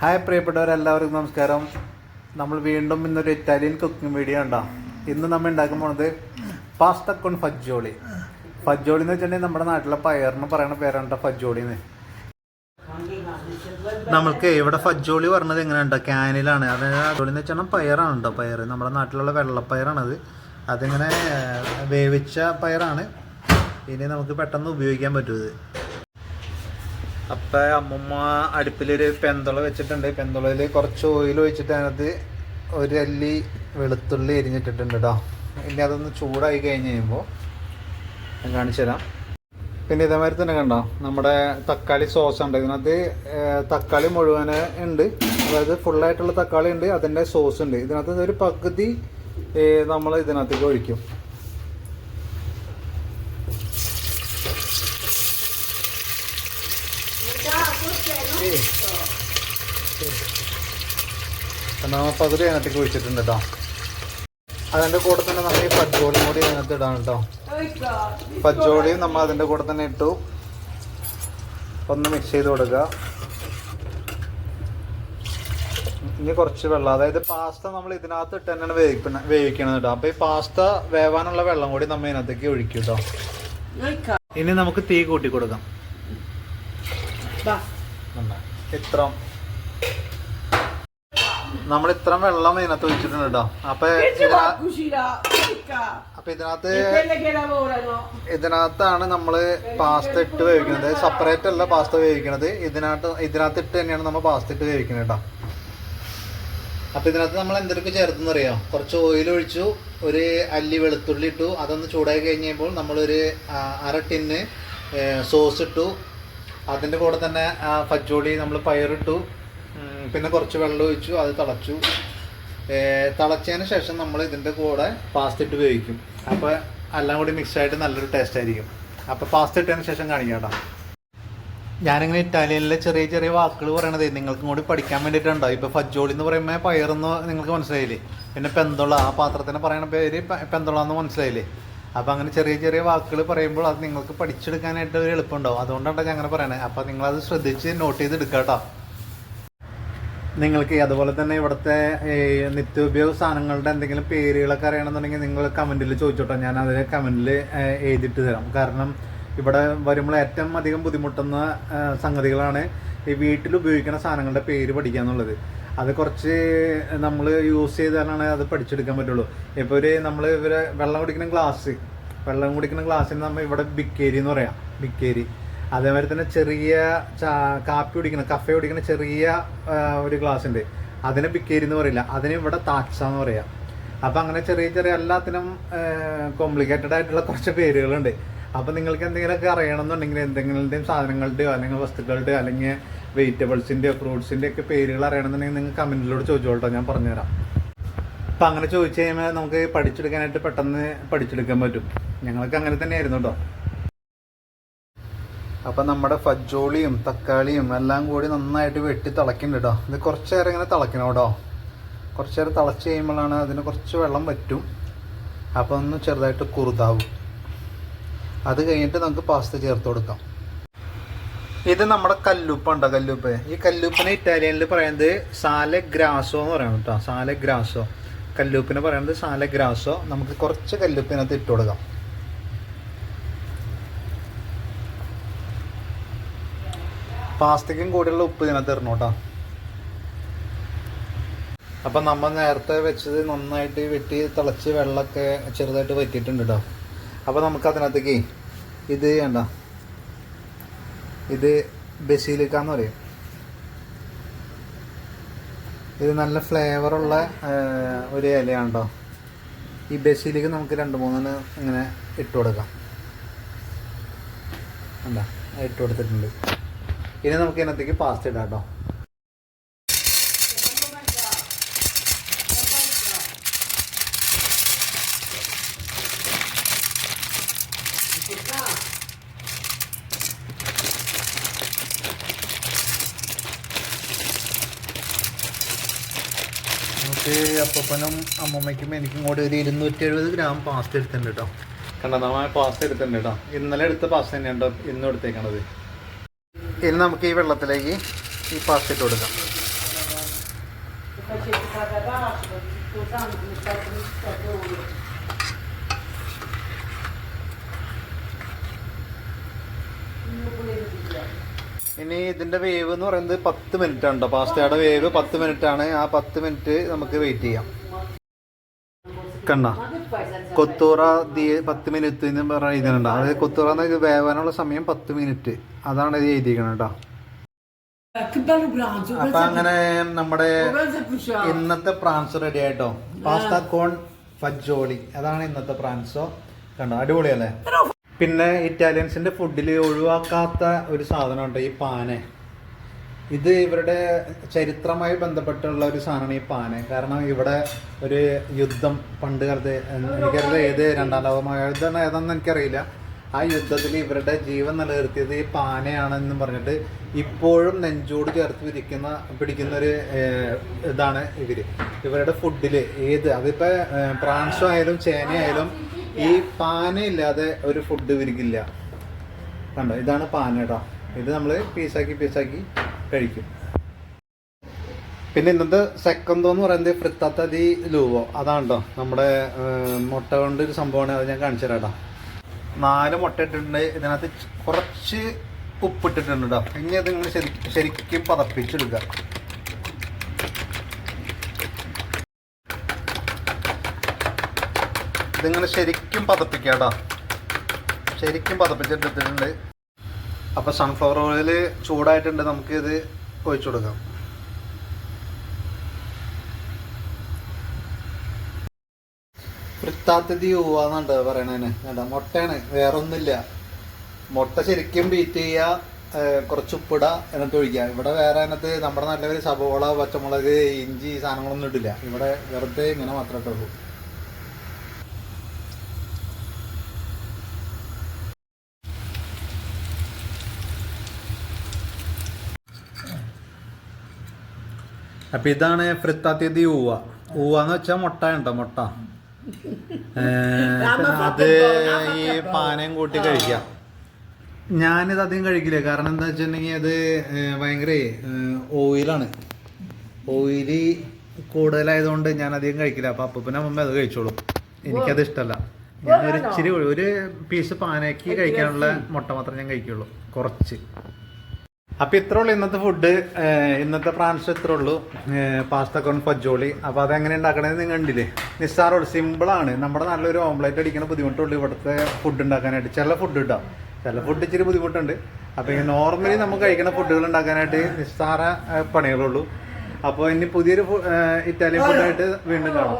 Hi പ്രിയപ്പെട്ടവരെല്ലാവർക്കും നമസ്കാരം. നമ്മൾ വീണ്ടും ഇന്നൊരു ഇറ്റാലിയൻ കുക്കിംഗ് വീഡിയോ ഉണ്ടോ. ഇന്ന് നമ്മൾ ഉണ്ടാക്കാൻ പോണത് പാസ്ത കോൺ ഫജ്ജോളി. ഫജ്ജോളി എന്ന് വെച്ചിട്ടുണ്ടെങ്കിൽ നമ്മുടെ നാട്ടിലെ പയറിന് പറയുന്ന പേരാണ് ഫജ്ജോളിന്ന്. നമ്മൾക്ക് ഇവിടെ ഫജ്ജോളി പറഞ്ഞത് എങ്ങനെയുണ്ടോ, ക്യാനിലാണ്. അതായത് ഫജ്ജോളി എന്ന് വെച്ചാൽ പയറാണ് കേട്ടോ. പയർ നമ്മുടെ നാട്ടിലുള്ള വെള്ളപ്പയറാണത്. അതിങ്ങനെ വേവിച്ച പയറാണ്. ഇനി നമുക്ക് പെട്ടെന്ന് ഉപയോഗിക്കാൻ പറ്റും. അപ്പം അമ്മമ്മ അടുപ്പിലൊരു പെന്തള വെച്ചിട്ടുണ്ട്. പെന്തളയിൽ കുറച്ച് ഓയിൽ ഒഴിച്ചിട്ട് അതിനകത്ത് ഒരു അല്ലി വെളുത്തുള്ളി എരിഞ്ഞിട്ടിട്ടുണ്ട് കേട്ടോ. ഇനി അതൊന്ന് ചൂടായി കഴിഞ്ഞ് കഴിയുമ്പോൾ ഞാൻ കാണിച്ചു തരാം. പിന്നെ ഇതേമാതിരി തന്നെ കണ്ടോ, നമ്മുടെ തക്കാളി സോസ് ഉണ്ട്. ഇതിനകത്ത് തക്കാളി മുഴുവൻ ഉണ്ട്, അതായത് ഫുള്ളായിട്ടുള്ള തക്കാളി ഉണ്ട്, അതിൻ്റെ സോസ് ഉണ്ട്. ഇതിനകത്ത് ഒരു പകുതി നമ്മൾ ഇതിനകത്തേക്ക് ഒഴിക്കും. പകുതി അതിനകത്തേക്ക് ഒഴിച്ചിട്ടുണ്ട് കേട്ടോ. അതിൻ്റെ കൂടെ തന്നെ നമ്മൾ ഈ ഫജ്ജോളിയും കൂടി അതിനകത്ത് ഇടാണ് കേട്ടോ. ഫജ്ജോളിയും നമ്മൾ അതിൻ്റെ കൂടെ തന്നെ ഇട്ടു. ഒന്ന് മിക്സ് ചെയ്ത് കൊടുക്കുക. ഇനി കുറച്ച് വെള്ളം, അതായത് പാസ്ത നമ്മൾ ഇതിനകത്ത് ഇട്ട് തന്നെയാണ് വേവിക്കണം കേട്ടോ. അപ്പോൾ ഈ പാസ്ത വേവാനുള്ള വെള്ളം കൂടി നമ്മൾ ഇതിനകത്തേക്ക് ഒഴിക്കും കേട്ടോ. ഇനി നമുക്ക് തീ കൂട്ടി കൊടുക്കാം. നമ്മൾ ഇത്ര വെള്ളം ഇതിനകത്ത് ഒഴിച്ചിട്ടുണ്ട് കേട്ടോ. അപ്പൊ ഇതിനകത്താണ് നമ്മള് പാസ്ത ഇട്ട് വേവിക്കുന്നത്. സെപ്പറേറ്റ് അല്ല പാസ്ത വേവിക്കണത്, ഇതിനകത്ത് ഇട്ട് തന്നെയാണ് നമ്മൾ പാസ്ത ഇട്ട് വേവിക്കുന്നത് കേട്ടോ. അപ്പൊ ഇതിനകത്ത് നമ്മൾ എന്തൊക്കെ ചേർത്തെന്ന് അറിയാം. കുറച്ച് ഓയിൽ ഒഴിച്ചു, ഒരു അല്ലി വെളുത്തുള്ളി ഇട്ടു, അതൊന്ന് ചൂടായി കഴിഞ്ഞപ്പോൾ നമ്മളൊരു അര ടിന്ന് സോസ് ഇട്ടു. അതിൻ്റെ കൂടെ തന്നെ ഫജ്ജോളി നമ്മൾ പയറിട്ടു. പിന്നെ കുറച്ച് വെള്ളം ഒഴിച്ചു, അത് തിളച്ചു. തിളച്ചതിന് ശേഷം നമ്മൾ ഇതിൻ്റെ കൂടെ പാസ്ത ഇട്ട് വേവിക്കും. അപ്പോൾ എല്ലാം കൂടി മിക്സായിട്ട് നല്ലൊരു ടേസ്റ്റ് ആയിരിക്കും. അപ്പോൾ പാസ്ത ഇട്ടതിന് ശേഷം കാണിക്കാം കേട്ടോ. ഞാനിങ്ങനെ ഇറ്റാലിയനിലെ ചെറിയ ചെറിയ വാക്കുകൾ പറയണത് നിങ്ങൾക്കും കൂടി പഠിക്കാൻ വേണ്ടിയിട്ടുണ്ടോ. ഇപ്പോൾ ഫജ്ജോളി എന്ന് പറയുമ്പോൾ പയറെന്ന് നിങ്ങൾക്ക് മനസ്സിലായില്ലേ. പിന്നെ പെന്തോള, ആ പാത്രത്തിന് പറയുന്ന പേര് പെന്തോള എന്ന് മനസ്സിലായില്ലേ. അപ്പോൾ അങ്ങനെ ചെറിയ ചെറിയ വാക്കുകൾ പറയുമ്പോൾ അത് നിങ്ങൾക്ക് പഠിച്ചെടുക്കാനായിട്ട് ഒരു എളുപ്പമുണ്ടാവും. അതുകൊണ്ടാണ് ഞാൻ അങ്ങനെ പറയണത്. അപ്പോൾ നിങ്ങളത് ശ്രദ്ധിച്ച് നോട്ട് ചെയ്ത് എടുക്കുക കേട്ടോ. നിങ്ങൾക്ക് അതുപോലെ തന്നെ ഇവിടുത്തെ നിത്യോപയോഗ സാധനങ്ങളുടെ എന്തെങ്കിലും പേരുകളൊക്കെ അറിയണമെന്നുണ്ടെങ്കിൽ നിങ്ങൾ കമൻറ്റിൽ ചോദിച്ചോട്ടോ. ഞാൻ അതിൽ കമൻറ്റിൽ എഴുതിയിട്ട് തരാം. കാരണം ഇവിടെ വരുമ്പോൾ ഏറ്റവും അധികം ബുദ്ധിമുട്ടുന്ന സംഗതികളാണ് ഈ വീട്ടിൽ ഉപയോഗിക്കുന്ന സാധനങ്ങളുടെ പേര് പഠിക്കുക എന്നുള്ളത്. അത് കുറച്ച് നമ്മൾ യൂസ് ചെയ്താലാണ് അത് പഠിച്ചെടുക്കാൻ പറ്റുള്ളൂ. ഇപ്പോൾ നമ്മൾ വെള്ളം കുടിക്കുന്ന ഗ്ലാസ്സിന് നമ്മൾ ഇവിടെ ബിക്കേരി എന്ന് പറയാം, ബിക്കേരി. അതേമാതിരി തന്നെ ചെറിയ കഫേ കുടിക്കുന്ന ചെറിയ ഒരു ഗ്ലാസ് ഉണ്ട്, അതിനെ ബിക്കേരി എന്ന് പറയില്ല, അതിന് ഇവിടെ താച്ച എന്ന് പറയാം. അപ്പം അങ്ങനെ ചെറിയ ചെറിയ എല്ലാത്തിനും കോംപ്ലിക്കേറ്റഡ് ആയിട്ടുള്ള കുറച്ച് പേരുകളുണ്ട്. അപ്പം നിങ്ങൾക്ക് എന്തെങ്കിലുമൊക്കെ അറിയണമെന്നുണ്ടെങ്കിൽ എന്തെങ്കിലും സാധനങ്ങളുടെയോ അല്ലെങ്കിൽ വസ്തുക്കളുടെയോ അല്ലെങ്കിൽ വെജിറ്റബിൾസിൻ്റെയോ ഫ്രൂട്ട്സിൻ്റെ ഒക്കെ പേരുകൾ അറിയണമെന്നുണ്ടെങ്കിൽ നിങ്ങൾ കമൻറ്റിലൂടെ ചോദിച്ചോളട്ടോ, ഞാൻ പറഞ്ഞുതരാം. അപ്പം അങ്ങനെ ചോദിച്ചു കഴിയുമ്പോൾ നമുക്ക് പഠിച്ചെടുക്കാനായിട്ട് പെട്ടെന്ന് പഠിച്ചെടുക്കാൻ പറ്റും. ഞങ്ങൾക്ക് അങ്ങനെ തന്നെയായിരുന്നു കേട്ടോ. അപ്പം നമ്മുടെ ഫജ്ജോളിയും തക്കാളിയും എല്ലാം കൂടി നന്നായിട്ട് വെട്ടി തിളയ്ക്കുന്നുണ്ട് കേട്ടോ. ഇത് കുറച്ച് നേരം ഇങ്ങനെ തിളയ്ക്കണം കേട്ടോ. കുറച്ച് നേരം തിളച്ച് കഴിയുമ്പോഴാണ് അതിന് കുറച്ച് വെള്ളം പറ്റും. അപ്പോൾ ഒന്ന് ചെറുതായിട്ട് കുറുതാവും. അത് കഴിഞ്ഞിട്ട് നമുക്ക് പാസ്ത ചേർത്ത് കൊടുക്കാം. ഇത് നമ്മുടെ കല്ലുപ്പുണ്ടോ, കല്ലുപ്പ്. ഈ കല്ലുപ്പിനെ ഇറ്റാലിയനിൽ പറയുന്നത് സാലെ ഗ്രാസോ എന്ന് പറയണം കേട്ടോ. സാലെ ഗ്രാസോ, കല്ലുപ്പിനെ പറയുന്നത് സാലെ ഗ്രാസോ. നമുക്ക് കുറച്ച് കല്ലുപ്പിനകത്ത് ഇട്ട് കൊടുക്കാം. പാസ്തയ്ക്കും കൂടിയുള്ള ഉപ്പ് ഇതിനകത്ത് ഇടണം കേട്ടോ. അപ്പം നമ്മൾ നേരത്തെ വെച്ചത് നന്നായിട്ട് വെട്ടി തിളച്ച് വെള്ളമൊക്കെ ചെറുതായിട്ട് വറ്റിയിട്ടുണ്ട് കേട്ടോ. അപ്പോൾ നമുക്ക് അതിനകത്തേക്ക് ഇത് വേണ്ട, ഇത് ബസിലിക്ക എന്ന് പറയും. ഇത് നല്ല ഫ്ലേവറുള്ള ഒരു ഇലയാണ് കേട്ടോ. ഈ ബസിലിക്ക നമുക്ക് 2-3 ഇങ്ങനെ ഇട്ട് കൊടുക്കാം. എന്താ ഇട്ട് കൊടുത്തിട്ടുണ്ട്. ഇനി നമുക്ക് ഇതിനകത്തേക്ക് പാസ്ത ഇടാം കേട്ടോ. നമുക്ക് അപ്പനും അമ്മമ്മയ്ക്കും എനിക്കും കൂടെ ഒരു 270 ഗ്രാം പാസ്ത എടുത്തിട്ടുണ്ട് കേട്ടോ. കണ്ടോ, നമ്മൾ പാസ്ത എടുത്തിട്ടുണ്ട് കേട്ടോ. ഇന്നലെ എടുത്ത പാസ്ത തന്നെയാണ് ഇന്നും എടുത്തേക്കണത്. ഇനി നമുക്ക് ഈ വെള്ളത്തിലേക്ക് ഈ പാസ്ത ഇട്ട് കൊടുക്കാം. Eu fazia de cada baixo, usando no computador. ഇനി ഇതിന്റെ വേവ് എന്ന് പറയുന്നത് 10 മിനിറ്റ് ആണ്. പാസ്തയുടെ വേവ് 10 മിനിറ്റ് ആണ്. ആ 10 മിനിറ്റ് നമുക്ക് വെയിറ്റ് ചെയ്യാം. കണ്ട കൊത്തൂറ 10 മിനിറ്റ് എന്ന് പറഞ്ഞ എഴുതിയിട്ടുണ്ട്. അതായത് കൊത്തൂറ ഇത് വേവാനുള്ള സമയം 10 മിനിറ്റ്. അതാണ് ഇത് എഴുതിയിരിക്കണം കേട്ടോ. അപ്പൊ അങ്ങനെ നമ്മുടെ ഇന്നത്തെ പ്രാൻസ് റെഡി ആയിട്ടോ. പാസ്ത കോൺ ഫജോളി, അതാണ് ഇന്നത്തെ പ്രാൻസോ. കണ്ടോ, അടിപൊളിയല്ലേ. പിന്നെ ഇറ്റാലിയൻസിന്റെ ഫുഡിൽ ഒഴിവാക്കാത്ത ഒരു സാധനമുണ്ട് ഈ പാനെ. ഇത് ഇവരുടെ ചരിത്രമായി ബന്ധപ്പെട്ടുള്ള ഒരു സാധനമാണ് ഈ പാനെ. കാരണം ഇവിടെ ഒരു യുദ്ധം പണ്ട് കാലത്ത്, എനിക്കറിയില്ല ഏത് രണ്ടാം ലോക മഹായുദ്ധം ഏതാണെന്ന് എനിക്കറിയില്ല, ആ യുദ്ധത്തിൽ ഇവരുടെ ജീവൻ നിലനിർത്തിയത് ഈ പാനയാണെന്നും പറഞ്ഞിട്ട് ഇപ്പോഴും നെഞ്ചോട് ചേർത്ത് പിടിക്കുന്ന ഒരു ഇതാണ് ഇവരുടെ ഫുഡിൽ. അതിപ്പോൾ പ്രാൻസോ ആയാലും ചേനയായാലും ഈ പാനയില്ലാതെ ഒരു ഫുഡ് ഇവർക്കില്ല. കണ്ടോ, ഇതാണ് പാന കേട്ടോ. ഇത് നമ്മൾ പീസാക്കി കഴിക്കും. പിന്നെ ഇന്നത്തെ സെക്കൻഡോ എന്ന് പറയുന്നത് ഫ്രിത്താത്ത ദി ലൂവോ. അതാണ്ടോ നമ്മുടെ മുട്ട കൊണ്ട് ഒരു സംഭവമാണ്. അത് ഞാൻ കാണിച്ചു തരാം കേട്ടോ. 4 മുട്ട ഇട്ടിട്ടുണ്ട്. ഇതിനകത്ത് കുറച്ച് ഉപ്പിട്ടിട്ടുണ്ട് കേട്ടോ. ഇനി അത് നിങ്ങൾ ശരിക്കും പതപ്പിച്ചെടുക്കുക. ഇതിങ്ങനെ ശരിക്കും പതപ്പിക്കുക കേട്ടോ. ശരിക്കും പതപ്പിച്ചെടുത്തിട്ടുണ്ട്. അപ്പോൾ സൺഫ്ലവർ ഓയിൽ ചൂടായിട്ടുണ്ട്. നമുക്ക് ഇത് ഒഴിച്ചു കൊടുക്കാം. വൃത്താത്തതി ഊവാന്നുണ്ട് പറയണതിന്. കേട്ടോ, മുട്ടയാണ്, വേറെ ഒന്നുമില്ല. മുട്ട ശരിക്കും ബീറ്റ് ചെയ്യുക, കുറച്ച് ഉപ്പിടുക, എന്നിട്ട് ഒഴിക്കുക. ഇവിടെ വേറെ അതിനകത്ത് നമ്മുടെ നല്ലൊരു സബോള, പച്ചമുളക്, ഇഞ്ചി സാധനങ്ങളൊന്നും ഇടില്ല. ഇവിടെ വെറുതെ ഇങ്ങനെ മാത്രമേ ഇട്ടുള്ളൂ. അപ്പൊ ഇതാണ് ഫ്രിത്താത്തി ഊവാന്ന് വെച്ചാൽ മുട്ട ഉണ്ടോ, മുട്ട. അത് ഈ പാനയും കൂട്ടി കഴിക്കാം. ഞാനിത് അധികം കഴിക്കില്ല. കാരണം എന്താ വെച്ചിട്ടുണ്ടെങ്കിൽ അത് ഭയങ്കര ഓയിലാണ്. ഓയില് കൂടുതലായതുകൊണ്ട് ഞാൻ അധികം കഴിക്കില്ല. അപ്പൊ അപ്പൂപ്പനെ മുമ്പേ അത് കഴിച്ചോളൂ. എനിക്കത് ഇഷ്ടമല്ല. ഞാനൊരു ഇച്ചിരി ഒരു പീസ് പാനയ്ക്ക് കഴിക്കാനുള്ള മുട്ട മാത്രമേ ഞാൻ കഴിക്കുള്ളൂ, കുറച്ച്. അപ്പം ഇത്രേ ഉള്ളൂ ഇന്നത്തെ ഫുഡ്. ഇന്നത്തെ പ്രാൻസ് ഇത്രേ ഉള്ളൂ, പാസ്ത കോൺ ഫജോളി. അപ്പോൾ അതെങ്ങനെ ഉണ്ടാക്കണത് നിങ്ങൾ കണ്ടില്ലേ. നിസ്സാരമുള്ളൂ, സിമ്പിളാണ്. നമ്മുടെ നല്ലൊരു ഓംലേറ്റ് അടിക്കുന്ന ബുദ്ധിമുട്ടുള്ളൂ ഇവിടുത്തെ ഫുഡ് ഉണ്ടാക്കാനായിട്ട്. ചില ഫുഡ് കിട്ടാം, ചില ഫുഡ് ഇച്ചിരി ബുദ്ധിമുട്ടുണ്ട്. അപ്പോൾ ഇങ്ങനെ നോർമലി നമുക്ക് കഴിക്കുന്ന ഫുഡുകൾ ഉണ്ടാക്കാനായിട്ട് നിസ്സാര പണികളുള്ളൂ. അപ്പോൾ ഇനി പുതിയൊരു ഇറ്റാലിയൻ ഫുഡായിട്ട് വീണ്ടും കാണാം.